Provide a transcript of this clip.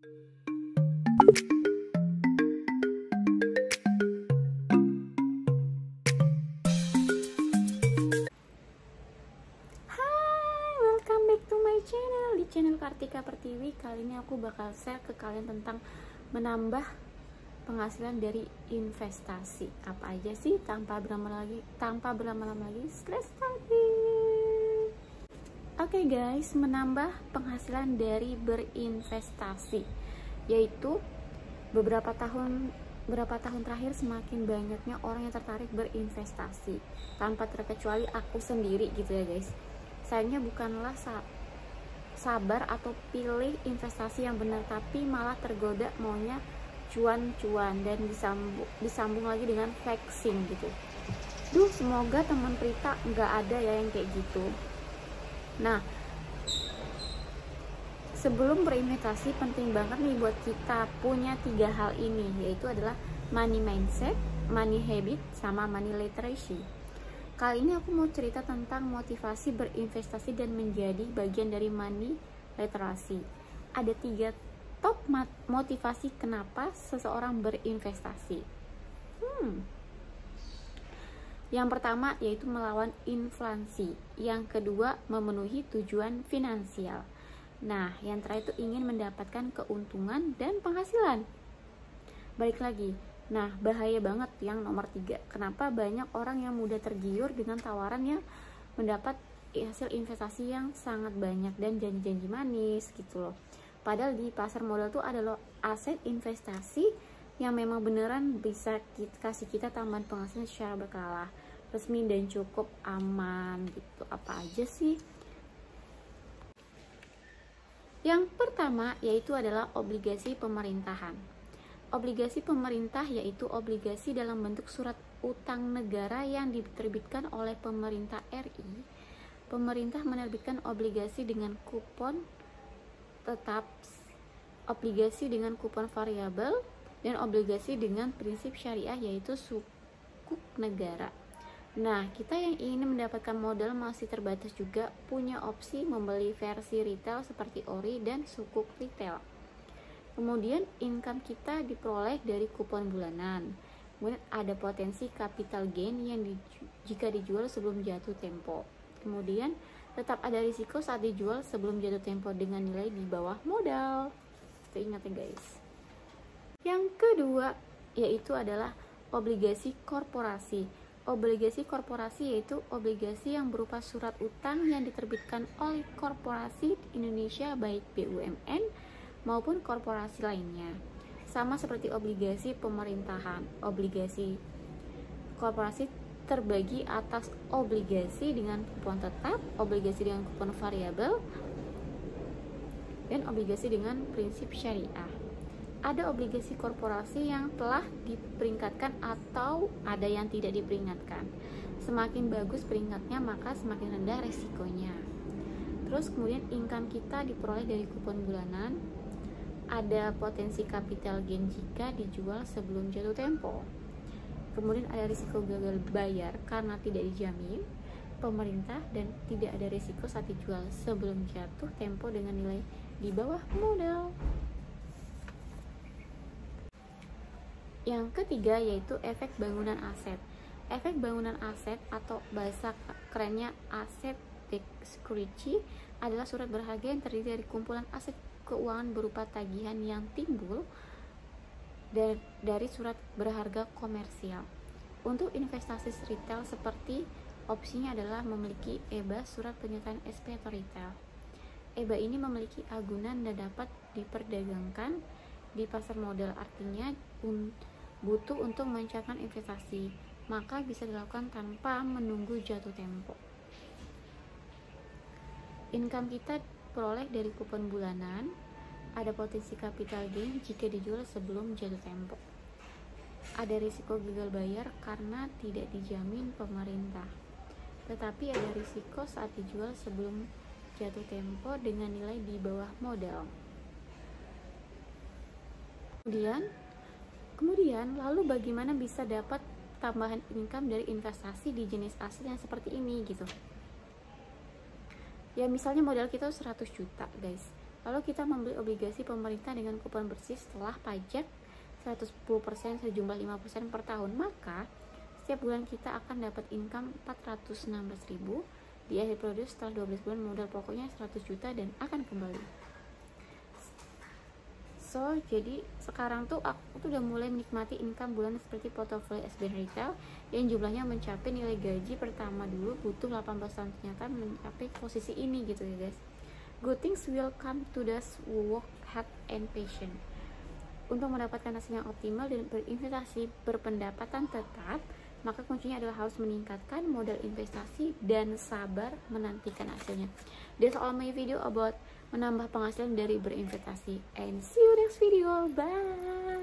Welcome back to my channel, di channel Kartika Pertiwi. Kali ini aku bakal share ke kalian tentang menambah penghasilan dari investasi. Apa aja sih? Tanpa berlama-lama lagi, let's start it. Oke guys, menambah penghasilan dari berinvestasi, yaitu beberapa tahun terakhir semakin banyaknya orang yang tertarik berinvestasi, tanpa terkecuali aku sendiri gitu ya guys. Sayangnya bukanlah sabar atau pilih investasi yang benar, tapi malah tergoda maunya cuan-cuan dan disambung lagi dengan flexing gitu. Duh, semoga teman Prita nggak ada ya yang kayak gitu. Nah, sebelum berinvestasi penting banget nih buat kita punya 3 hal ini, yaitu adalah money mindset, money habit, sama money literacy. Kali ini aku mau cerita tentang motivasi berinvestasi dan menjadi bagian dari money literacy. Ada 3 top motivasi kenapa seseorang berinvestasi. Yang pertama yaitu melawan inflasi. Yang kedua memenuhi tujuan finansial. Nah, yang terakhir itu ingin mendapatkan keuntungan dan penghasilan. Balik lagi. Nah, bahaya banget yang nomor 3. Kenapa banyak orang yang mudah tergiur dengan tawaran yang mendapat hasil investasi yang sangat banyak dan janji-janji manis gitu loh. Padahal di pasar modal tuh ada loh aset investasi yang memang beneran bisa kasih kita tambahan penghasilan secara berkala, resmi dan cukup aman gitu. Apa aja sih? Yang pertama yaitu adalah obligasi pemerintahan. Obligasi pemerintah yaitu obligasi dalam bentuk surat utang negara yang diterbitkan oleh pemerintah RI. Pemerintah menerbitkan obligasi dengan kupon tetap, obligasi dengan kupon variabel, dan obligasi dengan prinsip syariah yaitu sukuk negara. Nah, kita yang ingin mendapatkan modal masih terbatas juga punya opsi membeli versi retail seperti ori dan sukuk retail. Kemudian income kita diperoleh dari kupon bulanan. Kemudian ada potensi capital gain yang jika dijual sebelum jatuh tempo. Kemudian tetap ada risiko saat dijual sebelum jatuh tempo dengan nilai di bawah modal. Itu ingat ya guys. Yang kedua yaitu adalah obligasi korporasi. Obligasi korporasi yaitu obligasi yang berupa surat utang yang diterbitkan oleh korporasi Indonesia baik BUMN maupun korporasi lainnya. Sama seperti obligasi pemerintahan, obligasi korporasi terbagi atas obligasi dengan kupon tetap, obligasi dengan kupon variabel, dan obligasi dengan prinsip syariah. Ada obligasi korporasi yang telah diperingkatkan atau ada yang tidak diperingatkan. Semakin bagus peringkatnya maka semakin rendah resikonya. Terus kemudian income kita diperoleh dari kupon bulanan. Ada potensi capital gain jika dijual sebelum jatuh tempo. Kemudian ada risiko gagal bayar karena tidak dijamin pemerintah dan tidak ada risiko saat dijual sebelum jatuh tempo dengan nilai di bawah modal. Yang ketiga yaitu efek bangunan aset. Efek bangunan aset atau bahasa kerennya asset backed security adalah surat berharga yang terdiri dari kumpulan aset keuangan berupa tagihan yang timbul dari surat berharga komersial. Untuk investasi retail seperti opsinya adalah memiliki EBA surat pernyataan SP atau retail. EBA ini memiliki agunan dan dapat diperdagangkan di pasar modal, artinya butuh untuk melancarkan investasi, maka bisa dilakukan tanpa menunggu jatuh tempo. Income kita peroleh dari kupon bulanan, ada potensi capital gain jika dijual sebelum jatuh tempo. Ada risiko gagal bayar karena tidak dijamin pemerintah. Tetapi ada risiko saat dijual sebelum jatuh tempo dengan nilai di bawah modal. Kemudian lalu bagaimana bisa dapat tambahan income dari investasi di jenis aset yang seperti ini gitu. Ya misalnya modal kita 100 juta guys, Lalu kita membeli obligasi pemerintah dengan kupon bersih setelah pajak 110% sejumlah 5% per tahun, maka setiap bulan kita akan dapat income 416.000 di akhir periode. Setelah 12 bulan modal pokoknya 100 juta dan akan kembali. So, jadi sekarang tuh aku tuh udah mulai menikmati income bulan seperti portofolio SBN Retail yang jumlahnya mencapai nilai gaji pertama dulu butuh 18 tahun, ternyata mencapai posisi ini gitu ya guys. Good things will come to those who work hard and patient. Untuk mendapatkan hasil yang optimal dan berinvestasi berpendapatan tetap, maka kuncinya adalah harus meningkatkan modal investasi dan sabar menantikan hasilnya. That's all my video about menambah penghasilan dari berinvestasi, and see you next video. Bye.